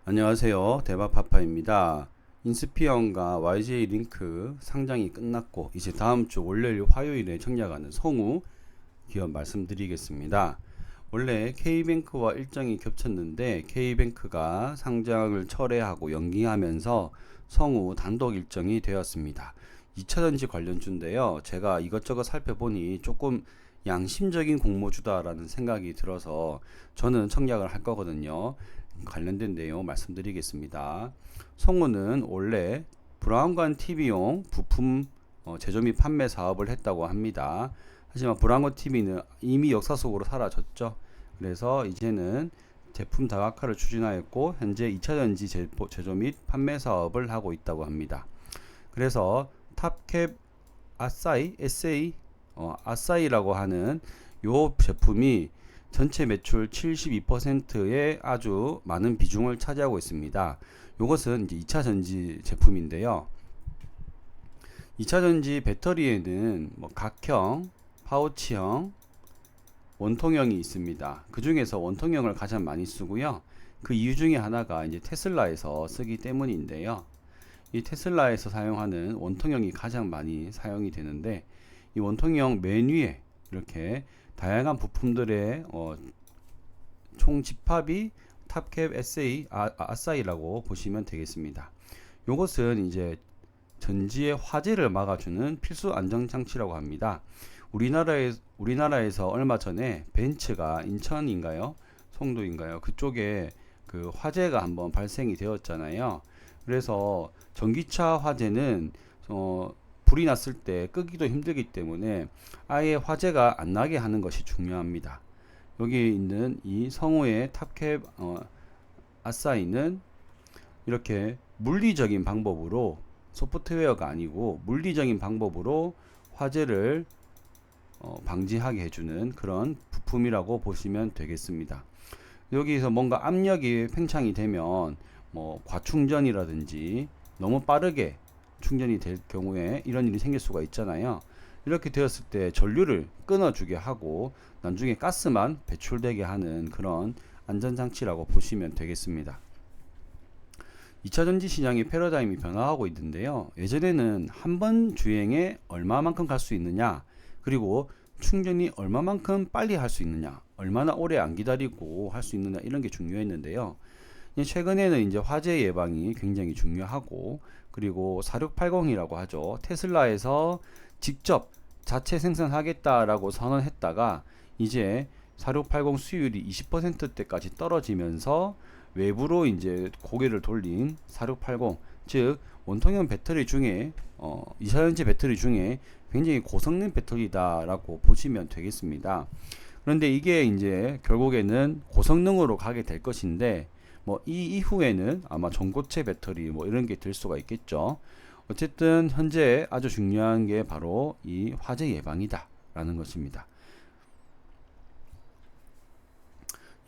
안녕하세요. 대박파파입니다. 인스피언과 YJ 링크 상장이 끝났고 이제 다음 주 월요일 화요일에 청약하는 성우 기업 말씀드리겠습니다. 원래 K뱅크와 일정이 겹쳤는데 K뱅크가 상장을 철회하고 연기하면서 성우 단독 일정이 되었습니다. 2차전지 관련주인데요. 제가 이것저것 살펴보니 조금 양심적인 공모주다라는 생각이 들어서 저는 청약을 할 거거든요. 관련된 내용 말씀드리겠습니다. 성우는 원래 브라운관 TV용 부품 제조 및 판매 사업을 했다고 합니다. 하지만 브라운관 TV는 이미 역사 속으로 사라졌죠. 그래서 이제는 제품 다각화를 추진하였고 현재 2차전지 제조 및 판매 사업을 하고 있다고 합니다. 그래서 탑캡 아싸이 SA 아싸이라고 하는 요 제품이 전체 매출 72%의 아주 많은 비중을 차지하고 있습니다. 이것은 이제 2차 전지 제품인데요. 2차 전지 배터리에는 뭐 각형, 파우치형, 원통형이 있습니다. 그 중에서 원통형을 가장 많이 쓰고요. 그 이유 중에 하나가 이제 테슬라에서 쓰기 때문인데요. 이 테슬라에서 사용하는 원통형이 가장 많이 사용이 되는데 이 원통형 맨 위에 이렇게 다양한 부품들의 총 집합이 탑캡 SA 아싸이라고 보시면 되겠습니다. 이것은 이제 전지의 화재를 막아주는 필수 안전장치라고 합니다. 우리나라에서 얼마 전에 벤츠가 인천인가요? 송도인가요? 그쪽에 그 화재가 한번 발생이 되었잖아요. 그래서 전기차 화재는 불이 났을 때 끄기도 힘들기 때문에 아예 화재가 안 나게 하는 것이 중요합니다. 여기 있는 이 성우의 탑캡 아싸이는 이렇게 물리적인 방법으로 소프트웨어가 아니고 물리적인 방법으로 화재를 방지하게 해주는 그런 부품이라고 보시면 되겠습니다. 여기서 뭔가 압력이 팽창이 되면 뭐 과충전이라든지 너무 빠르게 충전이 될 경우에 이런 일이 생길 수가 있잖아요. 이렇게 되었을 때 전류를 끊어주게 하고 나중에 가스만 배출되게 하는 그런 안전장치라고 보시면 되겠습니다. 2차 전지 시장의 패러다임이 변화하고 있는데요. 예전에는 한 번 주행에 얼마만큼 갈 수 있느냐, 그리고 충전이 얼마만큼 빨리 할 수 있느냐, 얼마나 오래 안 기다리고 할 수 있느냐 이런 게 중요했는데요. 최근에는 이제 화재 예방이 굉장히 중요하고 그리고 4680이라고 하죠. 테슬라에서 직접 자체 생산하겠다라고 선언했다가 이제 4680 수율이 20%대까지 떨어지면서 외부로 이제 고개를 돌린 4680, 즉 원통형 배터리 중에 2차전지 배터리 중에 굉장히 고성능 배터리다라고 보시면 되겠습니다. 그런데 이게 이제 결국에는 고성능으로 가게 될 것인데 뭐 이 이후에는 아마 전고체 배터리 뭐 이런 게 될 수가 있겠죠. 어쨌든 현재 아주 중요한 게 바로 이 화재 예방이다 라는 것입니다.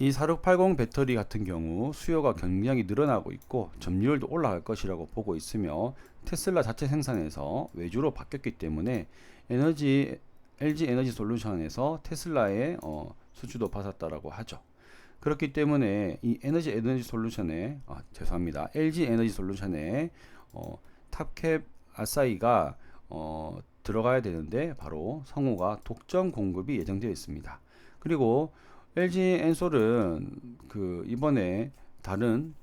이 4680 배터리 같은 경우 수요가 굉장히 늘어나고 있고 점유율도 올라갈 것이라고 보고 있으며 테슬라 자체 생산에서 외주로 바뀌었기 때문에 LG 에너지 솔루션에서 테슬라의 수주도 받았다라고 하죠. 그렇기 때문에 이 에너지 솔루션에 죄송합니다. LG 에너지 솔루션에 탑캡 아싸이가 들어가야 되는데 바로 성우가 독점 공급이 예정되어 있습니다. 그리고 LG 엔솔은 그 이번에 다른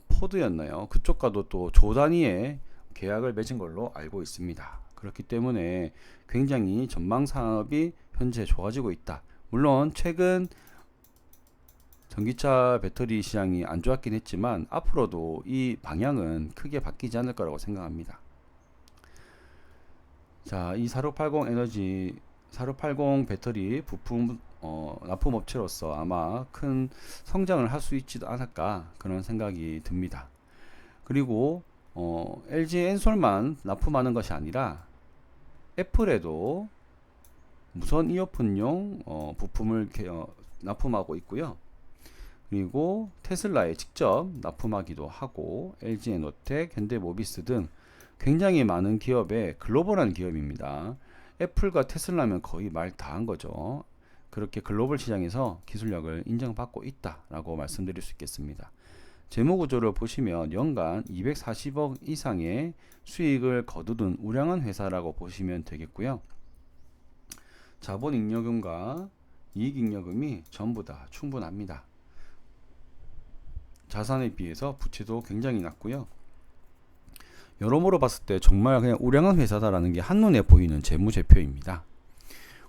포드였나요? 그쪽과도 또 조 단위의 계약을 맺은 걸로 알고 있습니다. 그렇기 때문에 굉장히 전망 산업이 현재 좋아지고 있다. 물론 최근 전기차 배터리 시장이 안 좋았긴 했지만 앞으로도 이 방향은 크게 바뀌지 않을 거라고 생각합니다. 자, 이 4680 에너지 4680 배터리 부품 납품업체로서 아마 큰 성장을 할 수 있지도 않을까 그런 생각이 듭니다. 그리고 LG 엔솔만 납품하는 것이 아니라 애플에도 무선 이어폰용 부품을 납품하고 있고요. 그리고 테슬라에 직접 납품하기도 하고 LG 에너텍, 현대모비스 등 굉장히 많은 기업의 글로벌한 기업입니다. 애플과 테슬라면 거의 말 다 한 거죠. 그렇게 글로벌 시장에서 기술력을 인정받고 있다라고 말씀드릴 수 있겠습니다. 재무구조를 보시면 연간 240억 이상의 수익을 거두는 우량한 회사라고 보시면 되겠고요. 자본잉여금과 이익잉여금이 전부 다 충분합니다. 자산에 비해서 부채도 굉장히 낮고요. 여러모로 봤을 때 정말 그냥 우량한 회사다라는 게 한눈에 보이는 재무제표입니다.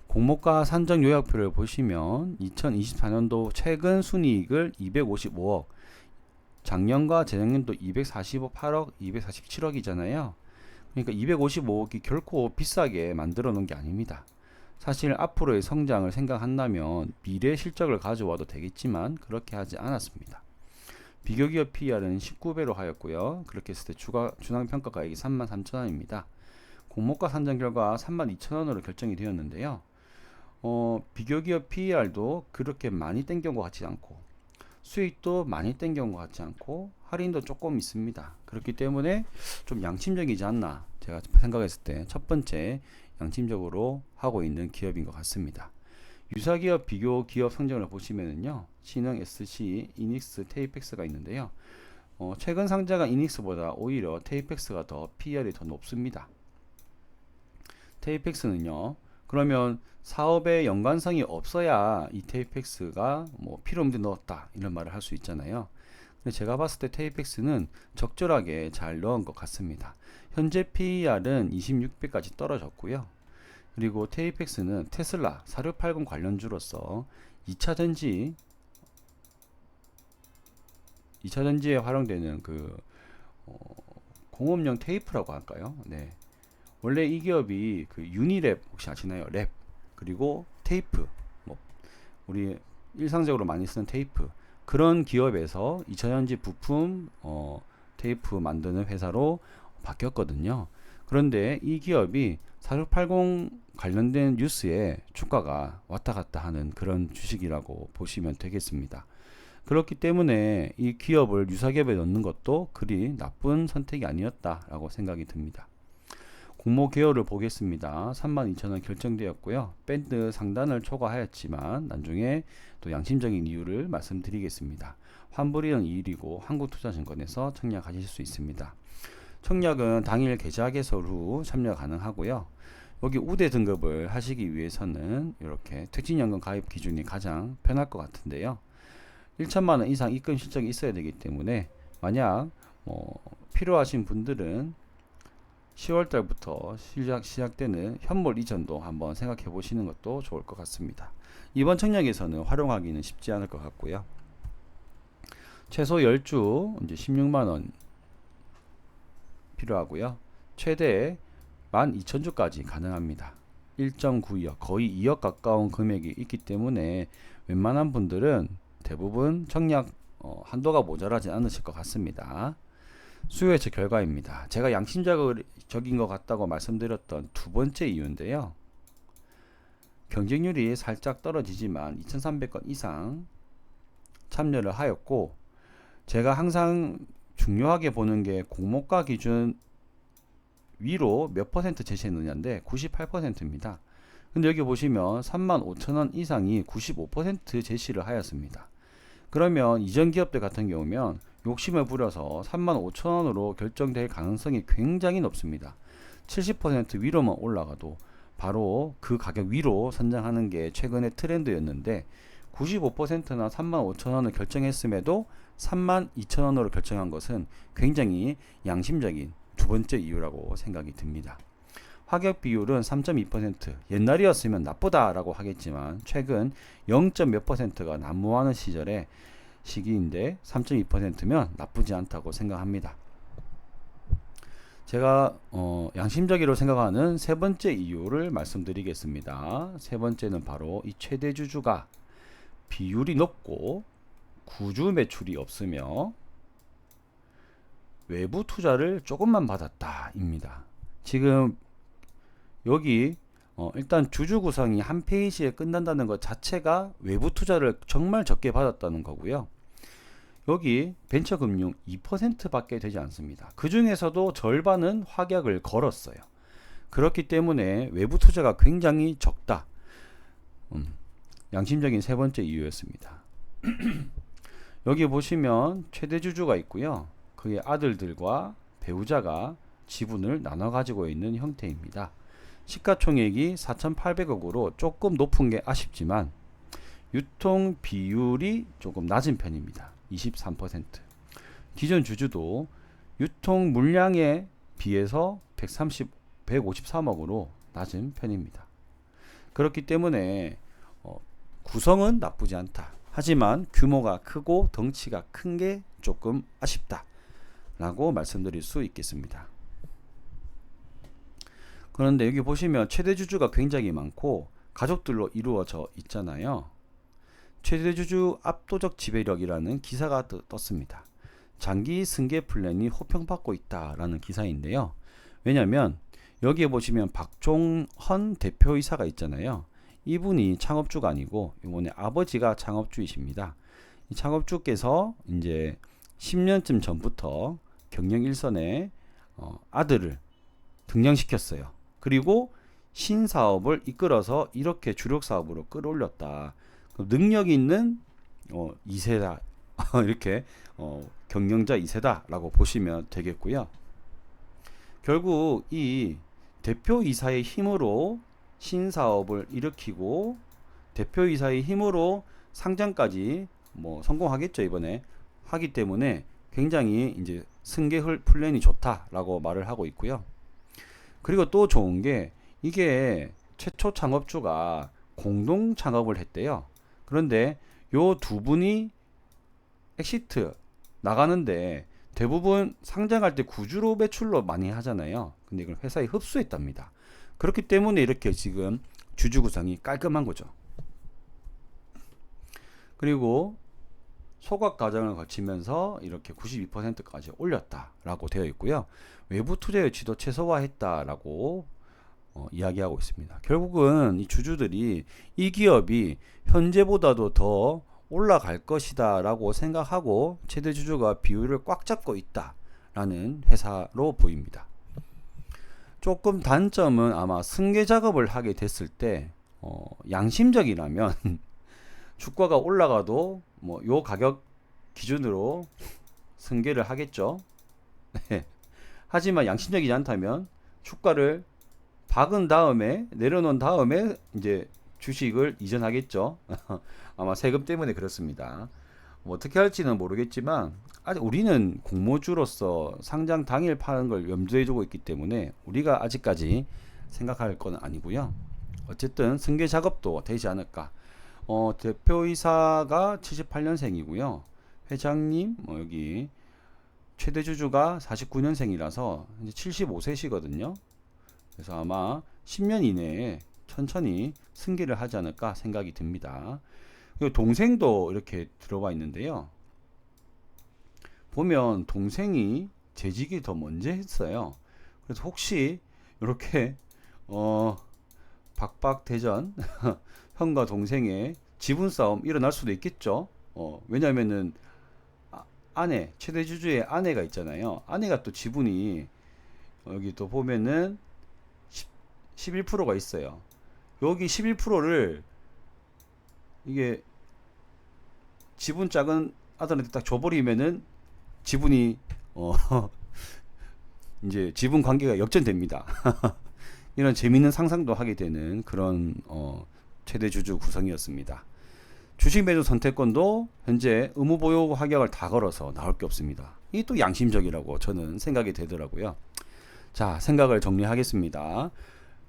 공모가 산정 요약표를 보시면 2024년도 최근 순이익을 255억, 작년과 재작년도 248억, 247억이잖아요. 그러니까 255억이 결코 비싸게 만들어 놓은 게 아닙니다. 사실 앞으로의 성장을 생각한다면 미래 실적을 가져와도 되겠지만 그렇게 하지 않았습니다. 비교기업 PER은 19배로 하였고요. 그렇게 했을 때 중앙평가가액이 33,000원입니다. 공모가 산정 결과 32,000원으로 결정이 되었는데요. 비교기업 PER도 그렇게 많이 땡겨온 것 같지 않고 수익도 많이 땡겨온 것 같지 않고 할인도 조금 있습니다. 그렇기 때문에 좀 양심적이지 않나 제가 생각했을 때 첫 번째 양심적으로 하고 있는 기업인 것 같습니다. 유사기업 비교 기업 성적을 보시면은요, 신흥, SC, 이닉스, 테이펙스가 있는데요. 최근 상장한 이닉스보다 오히려 테이펙스가 더 PER이 더 높습니다. 테이펙스는요, 그러면 사업에 연관성이 없어야 이 테이펙스가 뭐 필요 없는데 넣었다 이런 말을 할 수 있잖아요. 근데 제가 봤을 때 테이펙스는 적절하게 잘 넣은 것 같습니다. 현재 PER은 26배까지 떨어졌고요. 그리고 테이펙스는 테슬라 4680 관련주로서 2차 전지에 활용되는 그 공업용 테이프라고 할까요? 네. 원래 이 기업이 그 유니랩 혹시 아시나요? 랩 그리고 테이프, 뭐 우리 일상적으로 많이 쓰는 테이프, 그런 기업에서 2차 전지 부품 테이프 만드는 회사로 바뀌었거든요. 그런데 이 기업이 4680 관련된 뉴스에 주가가 왔다 갔다 하는 그런 주식이라고 보시면 되겠습니다. 그렇기 때문에 이 기업을 유사기업에 넣는 것도 그리 나쁜 선택이 아니었다라고 생각이 듭니다. 공모 개요를 보겠습니다. 32,000원 결정되었고요. 밴드 상단을 초과하였지만 나중에 또 양심적인 이유를 말씀드리겠습니다. 환불일은 2일이고 한국투자증권에서 청약하실 수 있습니다. 청약은 당일 계좌 개설 후 참여 가능하고요. 여기 우대 등급을 하시기 위해서는 이렇게 퇴직연금 가입 기준이 가장 편할 것 같은데요. 1천만원 이상 입금 실적이 있어야 되기 때문에 만약 필요하신 분들은 10월달부터 시작되는 현물 이전도 한번 생각해 보시는 것도 좋을 것 같습니다. 이번 청약에서는 활용하기는 쉽지 않을 것 같고요. 최소 10주 이제 16만원 필요하고요. 최대 12,000주까지 가능합니다. 1.92억 거의 2억 가까운 금액이 있기 때문에 웬만한 분들은 대부분 청약 한도가 모자라지 않으실 것 같습니다. 수요 예측 결과입니다. 제가 양심적인 것 같다고 말씀드렸던 두 번째 이유인데요. 경쟁률이 살짝 떨어지지만 2,300건 이상 참여를 하였고, 제가 항상 중요하게 보는 게 공모가 기준 위로 몇 퍼센트 제시했느냐인데 98%입니다. 근데 여기 보시면 35,000원 이상이 95% 제시를 하였습니다. 그러면 이전 기업들 같은 경우면 욕심을 부려서 35,000원으로 결정될 가능성이 굉장히 높습니다. 70% 위로만 올라가도 바로 그 가격 위로 선정하는 게 최근의 트렌드였는데 95%나 35,000원을 결정했음에도 32,000원으로 결정한 것은 굉장히 양심적인 두 번째 이유라고 생각이 듭니다. 화격 비율은 3.2%, 옛날이었으면 나쁘다라고 하겠지만 최근 0. 몇 %가 난무하는 시기인데 3.2%면 나쁘지 않다고 생각합니다. 제가 양심적이라고 생각하는 세 번째 이유를 말씀드리겠습니다. 세 번째는 바로 이 최대 주주가 비율이 높고 구주 매출이 없으며 외부 투자를 조금만 받았다입니다. 지금 여기 일단 주주 구성이 한 페이지에 끝난다는 것 자체가 외부 투자를 정말 적게 받았다는 거고요. 여기 벤처금융 2% 밖에 되지 않습니다. 그 중에서도 절반은 확약을 걸었어요. 그렇기 때문에 외부 투자가 굉장히 적다. 양심적인 세 번째 이유였습니다. 여기 보시면 최대 주주가 있고요. 그의 아들들과 배우자가 지분을 나눠 가지고 있는 형태입니다. 시가총액이 4,800억으로 조금 높은 게 아쉽지만 유통 비율이 조금 낮은 편입니다. 23%. 기존 주주도 유통 물량에 비해서 153억으로 낮은 편입니다. 그렇기 때문에 구성은 나쁘지 않다. 하지만 규모가 크고 덩치가 큰 게 조금 아쉽다 라고 말씀드릴 수 있겠습니다. 그런데 여기 보시면 최대 주주가 굉장히 많고 가족들로 이루어져 있잖아요. 최대 주주 압도적 지배력이라는 기사가 떴습니다. 장기 승계 플랜이 호평받고 있다라는 기사인데요. 왜냐하면 여기에 보시면 박종헌 대표이사가 있잖아요. 이분이 창업주가 아니고 이번에 아버지가 창업주이십니다. 이 창업주께서 이제 10년쯤 전부터 경영 일선에 아들을 등장시켰어요. 그리고 신사업을 이끌어서 이렇게 주력 사업으로 끌어올렸다. 능력 있는 2세다. 이렇게 경영자 2세다라고 보시면 되겠고요. 결국 이 대표이사의 힘으로 신사업을 일으키고 대표이사의 힘으로 상장까지 성공하겠죠, 이번에. 하기 때문에 굉장히 이제 승계 플랜이 좋다라고 말을 하고 있고요. 그리고 또 좋은 게 이게 최초 창업주가 공동 창업을 했대요. 그런데 요 두 분이 엑시트 나가는데 대부분 상장할 때 구주로 매출로 많이 하잖아요. 근데 이걸 회사에 흡수했답니다. 그렇기 때문에 이렇게 지금 주주 구성이 깔끔한 거죠. 그리고 소각 과정을 거치면서 이렇게 92%까지 올렸다라고 되어 있고요. 외부 투자 유치도 최소화했다라고 이야기하고 있습니다. 결국은 이 주주들이 이 기업이 현재보다도 더 올라갈 것이다 라고 생각하고 최대 주주가 비율을 꽉 잡고 있다 라는 회사로 보입니다. 조금 단점은 아마 승계 작업을 하게 됐을 때 양심적이라면 주가가 올라가도 요 가격 기준으로 승계를 하겠죠. 네. 하지만 양심적이지 않다면 주가를 박은 다음에 내려놓은 다음에 이제 주식을 이전하겠죠. 아마 세금 때문에 그렇습니다. 어떻게 할지는 모르겠지만 아직 우리는 공모주로서 상장 당일 파는 걸 염두에 두고 있기 때문에 우리가 아직까지 생각할 건 아니고요. 어쨌든 승계 작업도 되지 않을까. 대표이사가 78년생이고요. 회장님 여기 최대 주주가 49년생이라서 이제 75세시거든요. 그래서 아마 10년 이내에 천천히 승계를 하지 않을까 생각이 듭니다. 그리고 동생도 이렇게 들어와 있는데요. 보면 동생이 재직이 더 먼저 했어요. 그래서 혹시 이렇게 박박대전 형과 동생의 지분 싸움 일어날 수도 있겠죠. 왜냐면은 아내, 최대 주주의 아내가 있잖아요. 아내가 또 지분이 여기 또 보면은 11%가 있어요. 여기 11%를 이게 지분 작은 아들한테 딱 줘버리면은 지분이 이제 지분 관계가 역전됩니다. 이런 재미있는 상상도 하게 되는 그런 최대 주주 구성이었습니다. 주식 매도 선택권도 현재 의무 보유 확약을 다 걸어서 나올 게 없습니다. 이게 또 양심적이라고 저는 생각이 되더라고요. 자, 생각을 정리하겠습니다.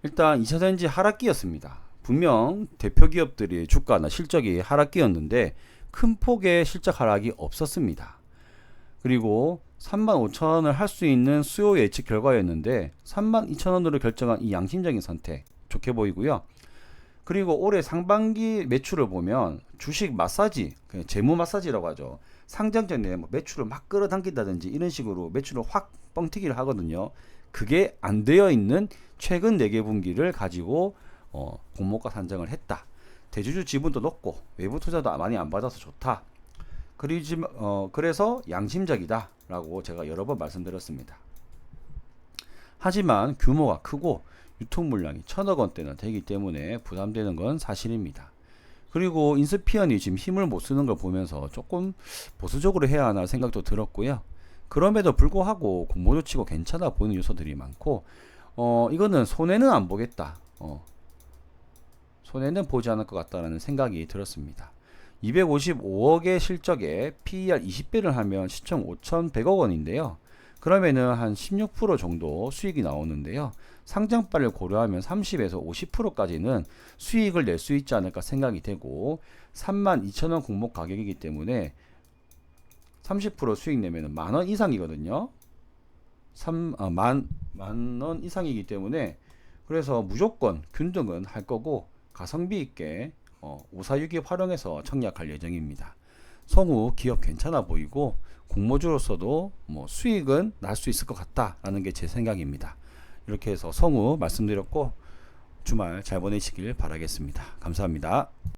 일단 2차전지 하락기였습니다. 분명 대표 기업들이 주가나 실적이 하락기였는데 큰 폭의 실적 하락이 없었습니다. 그리고 35,000원을 할 수 있는 수요 예측 결과였는데 32,000원으로 결정한 이 양심적인 선택 좋게 보이고요. 그리고 올해 상반기 매출을 보면 주식 마사지, 재무 마사지라고 하죠. 상장 전에 매출을 막 끌어당긴다든지 이런 식으로 매출을 확 뻥튀기를 하거든요. 그게 안 되어 있는 최근 4개 분기를 가지고 공모가 산정을 했다. 대주주 지분도 높고 외부 투자도 많이 안 받아서 좋다. 그래서 양심적이다 라고 제가 여러 번 말씀드렸습니다. 하지만 규모가 크고 유통 물량이 1,000억 원대나 되기 때문에 부담되는 건 사실입니다. 그리고 인스피언이 지금 힘을 못 쓰는 걸 보면서 조금 보수적으로 해야 하나 생각도 들었고요. 그럼에도 불구하고 공모주치고 괜찮아 보이는 요소들이 많고, 이거는 손해는 안 보겠다. 손해는 보지 않을 것 같다라는 생각이 들었습니다. 255억의 실적에 PER 20배를 하면 시총 5,100억 원인데요. 그러면은 한 16% 정도 수익이 나오는데요. 상장가를 고려하면 30에서 50%까지는 수익을 낼 수 있지 않을까 생각이 되고, 32,000원 공모 가격이기 때문에 30% 수익 내면 만원 이상이거든요. 만원 이상이기 때문에, 그래서 무조건 균등은 할 거고, 가성비 있게 546이 활용해서 청약할 예정입니다. 성우 기업 괜찮아 보이고 공모주로서도 뭐 수익은 날 수 있을 것 같다라는 게 제 생각입니다. 이렇게 해서 성우 말씀드렸고, 주말 잘 보내시길 바라겠습니다. 감사합니다.